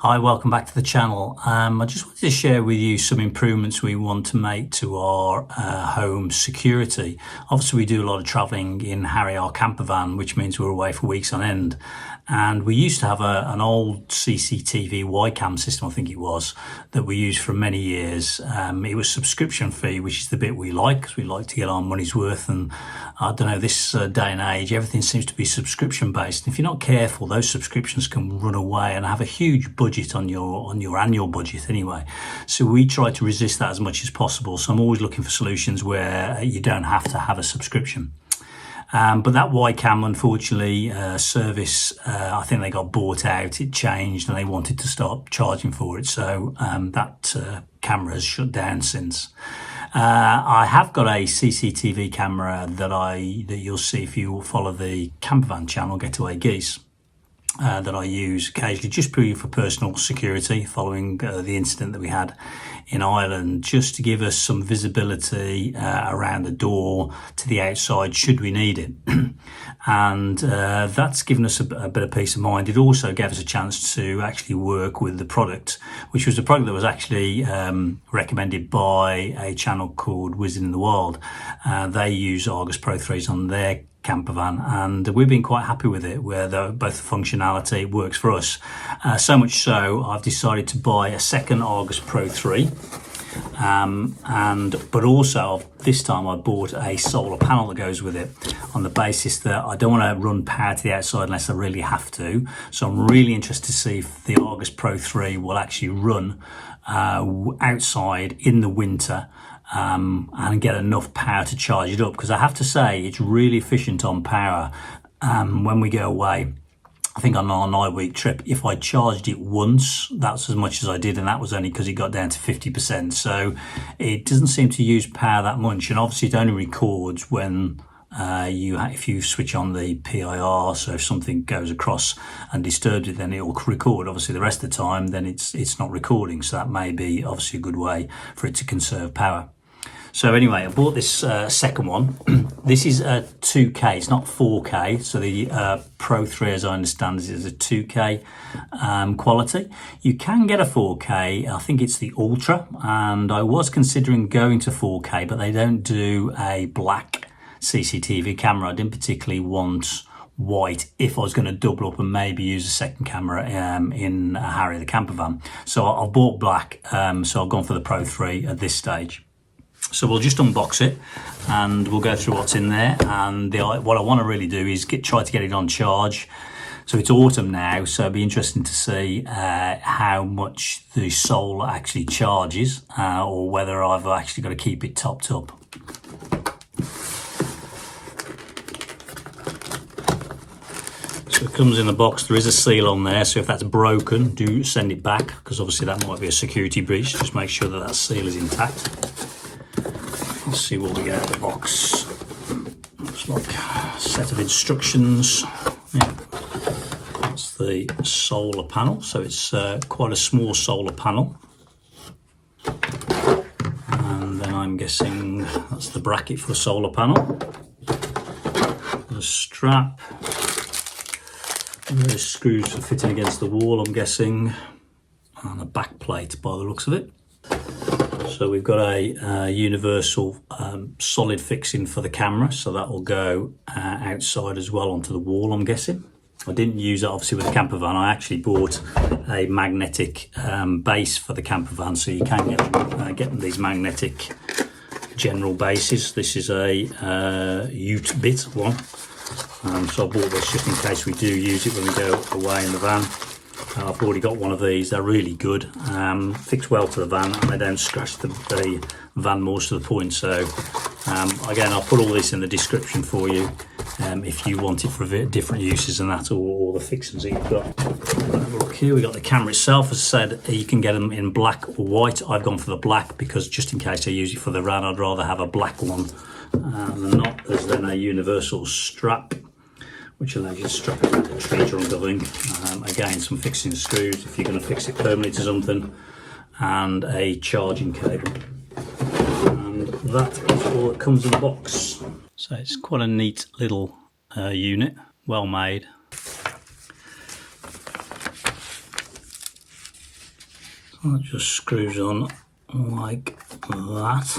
Hi, welcome back to the channel. I just wanted to share with you some improvements we want to make to our home security. Obviously, we do a lot of travelling in Harry, our camper van, which means we're away for weeks on end. And we used to have an old CCTV YCAM system, I think it was, that we used for many years. It was subscription fee, which is the bit we like, because we like to get our money's worth. And I don't know, this day and age, everything seems to be subscription based. And if you're not careful, those subscriptions can run away and have a huge budget on your annual budget anyway. So we try to resist that as much as possible. So I'm always looking for solutions where you don't have to have a subscription. But that YCAM, unfortunately, service, I think they got bought out, it changed, and they wanted to start charging for it. So that camera has shut down since. I have got a CCTV camera that you'll see if you follow the Campervan channel, Getaway Geese, that I use occasionally just purely for personal security following the incident that we had in Ireland, just to give us some visibility around the door to the outside should we need it. And that's given us a bit of peace of mind. It also gave us a chance to actually work with the product, which was a product that was actually recommended by a channel called Wizard in the Wild. They use Argus Pro 3s on their Campervan, and we've been quite happy with it, where both the functionality works for us. So much so, I've decided to buy a second Argus Pro 3, but also this time I bought a solar panel that goes with it, on the basis that I don't want to run power to the outside unless I really have to. So I'm really interested to see if the Argus Pro 3 will actually run outside in the winter, and get enough power to charge it up, because I have to say it's really efficient on power. When we go away, I think on our 9-week trip, if I charged it once, that's as much as I did, and that was only because it got down to 50%. So it doesn't seem to use power that much, and obviously it only records when if you switch on the PIR, so if something goes across and disturbs it, then it will record. Obviously the rest of the time then it's not recording, so that may be obviously a good way for it to conserve power. So anyway, I bought this second one. This is a 2K, it's not 4K. So the Pro 3, as I understand, is a 2K quality. You can get a 4K, I think it's the Ultra, and I was considering going to 4K, but they don't do a black CCTV camera. I didn't particularly want white if I was going to double up and maybe use a second camera in Harry the Campervan. So I've bought black, so I've gone for the Pro 3 at this stage. So we'll just unbox it and we'll go through what's in there. And what I want to really do is try to get it on charge. So it's autumn now, so it'll be interesting to see how much the solar actually charges, or whether I've actually got to keep it topped up. So it comes in the box. There is a seal on there, so if that's broken, do send it back, because obviously that might be a security breach. Just make sure that seal is intact. Let's see what we get out of the box. Looks like a set of instructions. Yeah. That's the solar panel. So it's quite a small solar panel. And then I'm guessing that's the bracket for the solar panel. The strap. And there's screws for fitting against the wall, I'm guessing. And a back plate by the looks of it. So we've got a universal solid fixing for the camera, so that will go outside as well onto the wall, I'm guessing. I didn't use that obviously with the Campervan. I actually bought a magnetic base for the Campervan, so you can get these magnetic general bases. This is a Utebit one, so I bought this just in case we do use it when we go away in the van. I've already got one of these. They're really good, fix well to the van, and they don't scratch the van most of the point. So again, I'll put all this in the description for you if you want it for different uses and that, or the fixings that you've got. Have a look here. We got the camera itself. As I said, you can get them in black or white. I've gone for the black because just in case I use it for the van, I'd rather have a black one than not. There's then a universal strap, which allows you to strap it around the tree trunk, I think. Again, some fixing screws if you're going to fix it permanently to something, and a charging cable. And that is all that comes in the box. So it's quite a neat little unit, well made. That just screws on like that,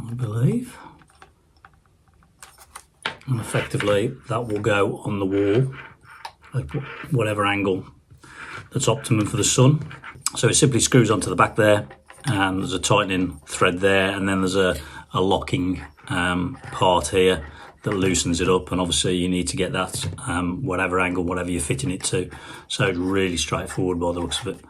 I believe. And effectively that will go on the wall at whatever angle that's optimum for the sun. So it simply screws onto the back there, and there's a tightening thread there, and then there's a locking part here that loosens it up, and obviously you need to get that whatever angle, whatever you're fitting it to. So it's really straightforward by the looks of it.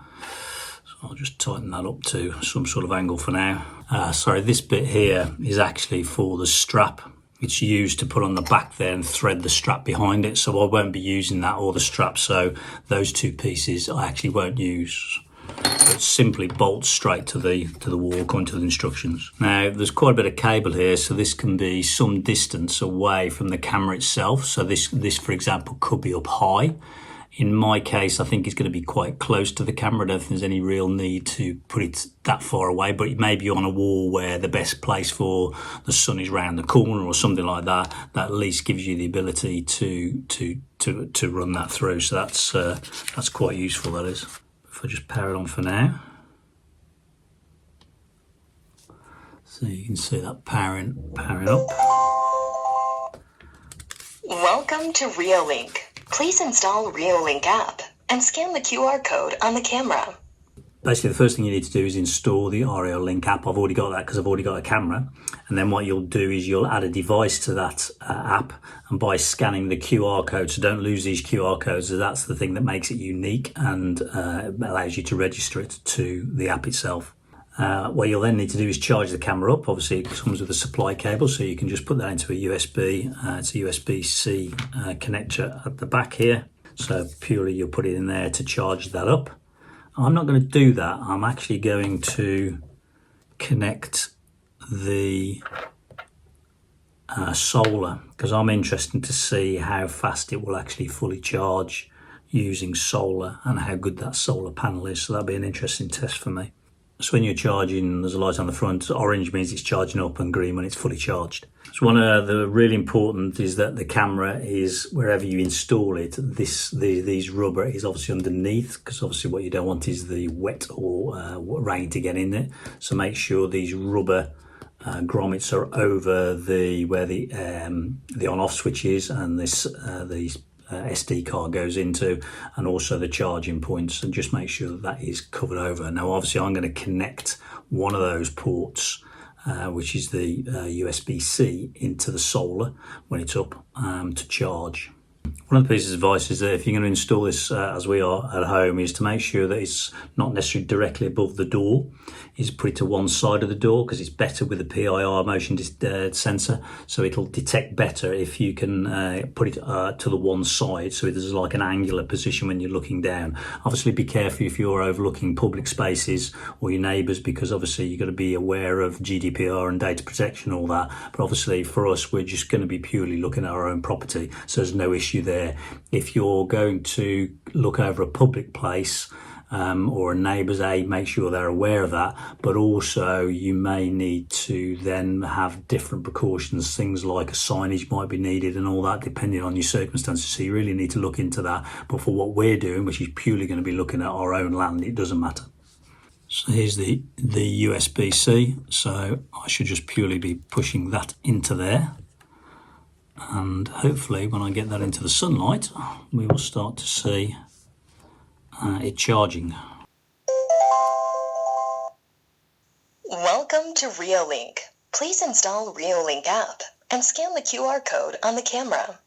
So I'll just tighten that up to some sort of angle for now. Sorry, this bit here is actually for the strap. It's used to put on the back there and thread the strap behind it, so I won't be using that or the strap, so those two pieces I actually won't use. It simply bolts straight to the wall according to the instructions. Now there's quite a bit of cable here, so this can be some distance away from the camera itself. So this for example could be up high. In my case, I think it's going to be quite close to the camera. I don't think there's any real need to put it that far away, but it may be on a wall where the best place for the sun is round the corner or something like that. That at least gives you the ability to run that through. So that's quite useful, that is. If I just power it on for now. So you can see that powering up. Welcome to REOLINK. Please install REOLINK app and scan the QR code on the camera. Basically, the first thing you need to do is install the REOLINK app. I've already got that because I've already got a camera. And then what you'll do is you'll add a device to that app, and by scanning the QR code, so don't lose these QR codes, so that's the thing that makes it unique and allows you to register it to the app itself. What you'll then need to do is charge the camera up. Obviously it comes with a supply cable, so you can just put that into a USB. It's a USB-C connector at the back here. So purely you'll put it in there to charge that up. I'm not going to do that. I'm actually going to connect the solar, because I'm interested to see how fast it will actually fully charge using solar and how good that solar panel is. So that'll be an interesting test for me. So when you're charging, there's a light on the front. Orange means it's charging up, and green when it's fully charged. So one of the really important is that the camera is, wherever you install it, these rubber is obviously underneath, because obviously what you don't want is the wet or rain to get in it. So make sure these rubber grommets are over where the on-off switch is, and the SD card goes into, and also the charging points, and just make sure that is covered over. Now obviously I'm going to connect one of those ports, which is the USB-C, into the solar when it's up to charge. One of the pieces of advice is that if you're going to install this as we are at home, is to make sure that it's not necessarily directly above the door. Is put it to one side of the door, because it's better with the PIR motion sensor, so it'll detect better if you can put it to the one side, so there's like an angular position when you're looking down. Obviously be careful if you're overlooking public spaces or your neighbours, because obviously you've got to be aware of GDPR and data protection, all that. But obviously for us, we're just going to be purely looking at our own property, so there's no issue there. If you're going to look over a public place or a neighbour's aid, make sure they're aware of that. But also you may need to then have different precautions, things like a signage might be needed and all that, depending on your circumstances. So you really need to look into that. But for what we're doing, which is purely going to be looking at our own land, it doesn't matter. So here's the USB-C. So I should just purely be pushing that into there. And hopefully when I get that into the sunlight, we will start to see it charging. Welcome to REOLINK. Please install REOLINK app and scan the QR code on the camera.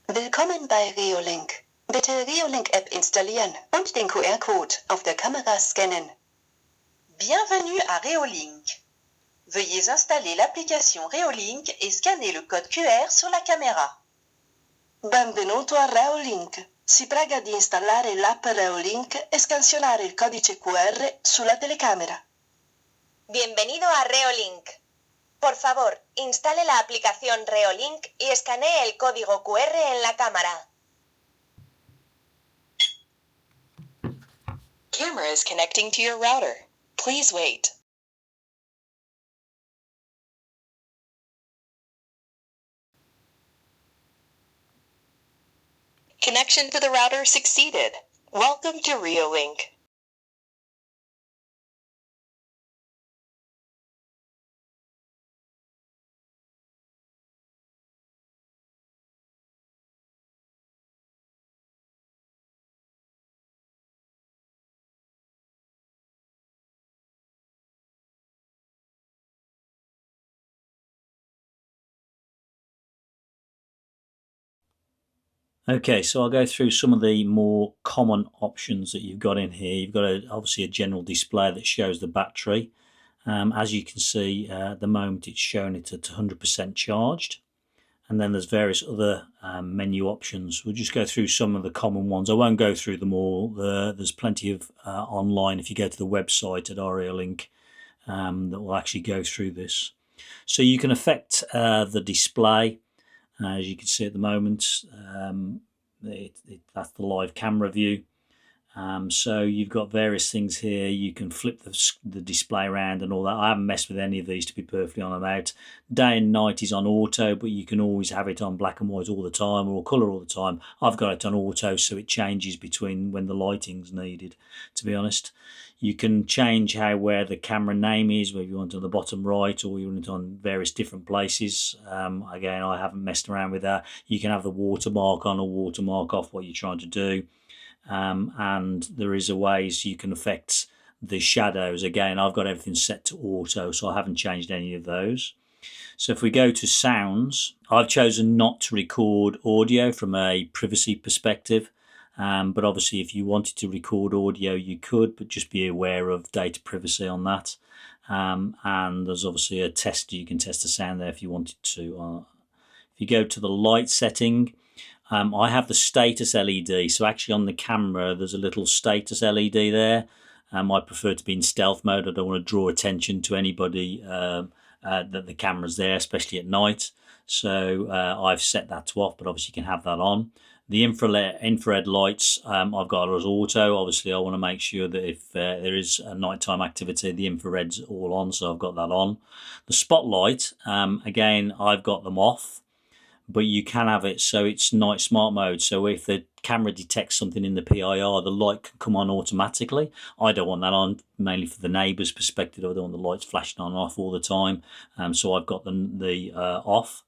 Willkommen bei REOLINK. Bitte REOLINK App installieren und den QR-Code auf der Kamera scannen. Bienvenue à REOLINK. Veuillez installer l'application REOLINK et scanner le code QR sur la camera. Benvenuto a REOLINK. Si prega di installare l'app REOLINK e scansionare il codice QR sulla telecamera. Bienvenido a REOLINK. Por favor, instale la aplicación REOLINK y escanee el código QR en la cámara. Camera is connecting to your router. Please wait. Connection to the router succeeded. Welcome to REOLINK. Okay, so I'll go through some of the more common options that you've got in here. You've got obviously a general display that shows the battery. As you can see, at the moment it's showing it at 100% charged. And then there's various other menu options. We'll just go through some of the common ones. I won't go through them all. There's plenty of online if you go to the website at REOLINK that will actually go through this. So you can affect the display. As you can see at the moment, that's the live camera view. So you've got various things here. You can flip the display around and all that. I haven't messed with any of these, to be perfectly on and out. Day and night is on auto, but you can always have it on black and white all the time or colour all the time. I've got it on auto, so it changes between when the lighting's needed, to be honest. You can change where the camera name is, whether you want it on the bottom right or you want it on various different places. Again, I haven't messed around with that. You can have the watermark on or watermark off what you're trying to do. And there is a ways you can affect the shadows. Again, I've got everything set to auto, so I haven't changed any of those. So if we go to sounds, I've chosen not to record audio from a privacy perspective. But obviously if you wanted to record audio you could, but just be aware of data privacy on that. And there's obviously a test, you can test the sound there if you wanted to. If you go to the light setting, I have the status LED, so actually on the camera there's a little status LED there. I prefer to be in stealth mode. I don't want to draw attention to anybody that the camera's there, especially at night. So I've set that to off, but obviously you can have that on. The infrared lights I've got as auto. Obviously I want to make sure that if there is a nighttime activity, the infrared's all on, so I've got that on. The spotlight, again, I've got them off, but you can have it so it's night smart mode. So if the camera detects something in the PIR, the light can come on automatically. I don't want that on, mainly for the neighbour's perspective. I don't want the lights flashing on and off all the time. So I've got the off.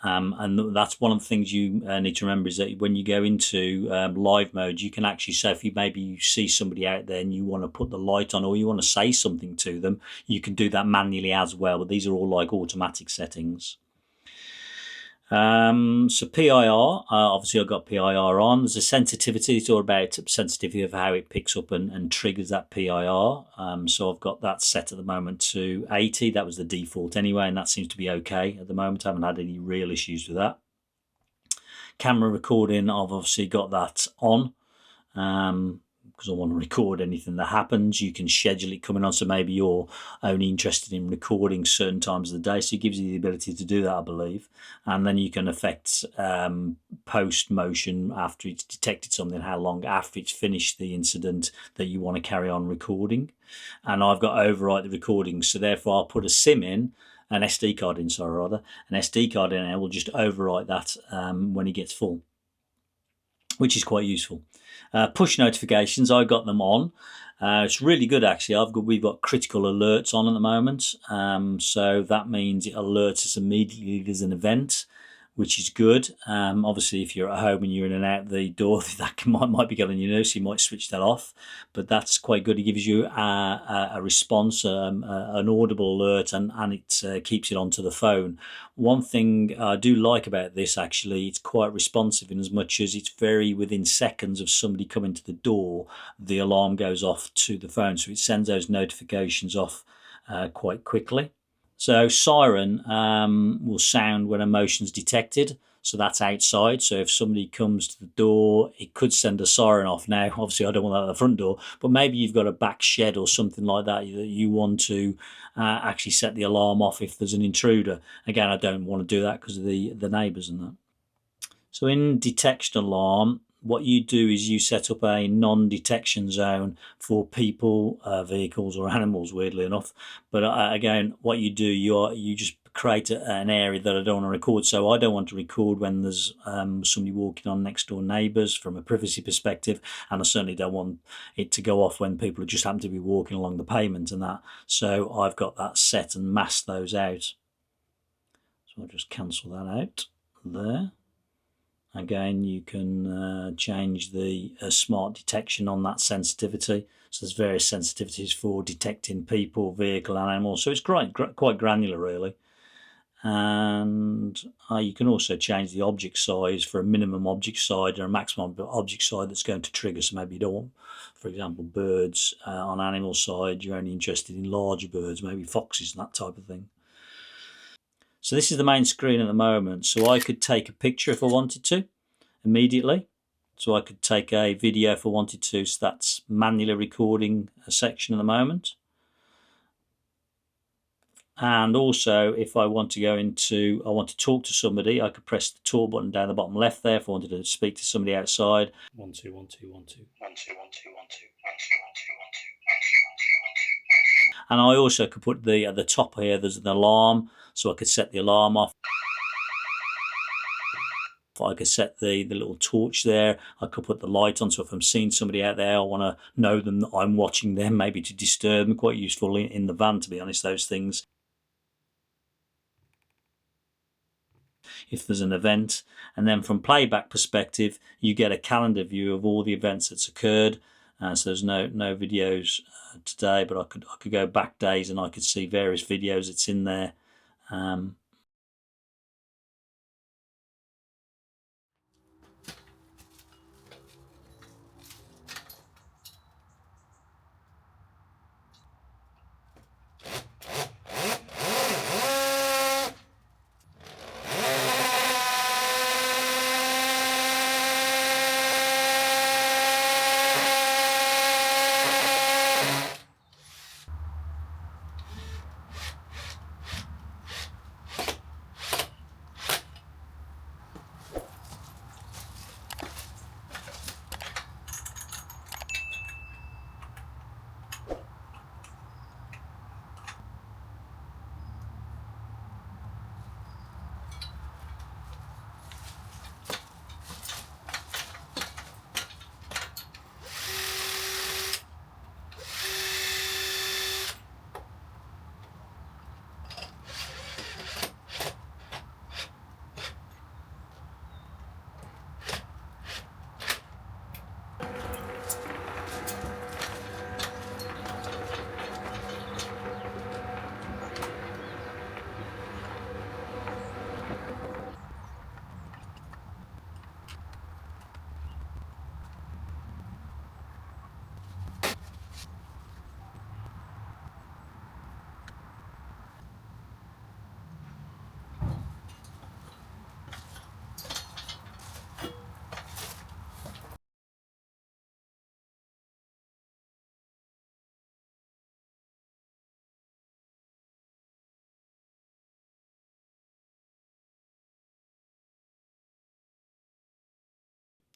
And that's one of the things you need to remember, is that when you go into live mode, you can actually say, if you see somebody out there and you want to put the light on or you want to say something to them, you can do that manually as well. But these are all like automatic settings. So PIR, obviously I've got PIR on. There's a sensitivity. It's all about sensitivity of how it picks up and triggers that PIR. So I've got that set at the moment to 80. That was the default anyway, and that seems to be okay at the moment. I haven't had any real issues with that. Camera recording, I've obviously got that on. Because I want to record anything that happens. You can schedule it coming on, so maybe you're only interested in recording certain times of the day, so it gives you the ability to do that, I believe. And then you can affect post motion after it's detected something, how long after it's finished the incident that you want to carry on recording. And I've got overwrite the recording, so therefore I'll put a SIM in, an SD card in, an SD card in, and it will just overwrite that when it gets full, which is quite useful. Push notifications, I got them on. It's really good actually. We've got critical alerts on at the moment, so that means it alerts us immediately there's an event, which is good. Obviously, if you're at home and you're in and out the door, that might be getting on your nerves, so you might switch that off. But that's quite good. It gives you a response, an audible alert, and it keeps it onto the phone. One thing I do like about this, actually, it's quite responsive in as much as it's very within seconds of somebody coming to the door, the alarm goes off to the phone. So it sends those notifications off quite quickly. So siren will sound when a motion's detected. So that's outside. So if somebody comes to the door, it could send a siren off. Now, obviously, I don't want that at the front door, but maybe you've got a back shed or something like that you want to actually set the alarm off if there's an intruder. Again, I don't want to do that because of the neighbours and that. So in detection alarm, what you do is you set up a non-detection zone for people, vehicles or animals, weirdly enough. But again, what you do, you just create an area that I don't want to record. So I don't want to record when there's somebody walking on next door neighbours from a privacy perspective, and I certainly don't want it to go off when people just happen to be walking along the pavement and that. So I've got that set and masked those out. So I'll just cancel that out there. Again, you can change the smart detection on that sensitivity. So there's various sensitivities for detecting people, vehicle, and animals. So it's quite granular, really. And you can also change the object size for a minimum object size and a maximum object size that's going to trigger. So maybe you don't want, for example, birds on animal side, you're only interested in larger birds, maybe foxes and that type of thing. So this is the main screen at the moment. So I could take a picture if I wanted to immediately. So I could take a video if I wanted to. So that's manually recording a section at the moment. And also, if I want to I want to talk to somebody, I could press the talk button down the bottom left there if I wanted to speak to somebody outside. 1 2 1 2 1 2 1 2 1 2 1 2 1 2 1 2 1 2 and I also could put at the top here, there's an alarm, so I could set the alarm off. I could set the little torch there. I could put the light on, so if I'm seeing somebody out there, I want to know them that I'm watching them, maybe to disturb them. Quite useful in the van, to be honest, those things. If there's an event, and then from playback perspective, you get a calendar view of all the events that's occurred. So there's no videos today, but I could go back days and I could see various videos that's in there.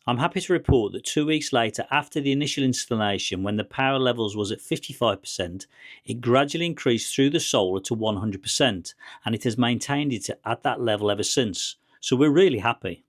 I'm happy to report that 2 weeks later, after the initial installation, when the power levels was at 55%, it gradually increased through the solar to 100%, and it has maintained it at that level ever since. So we're really happy.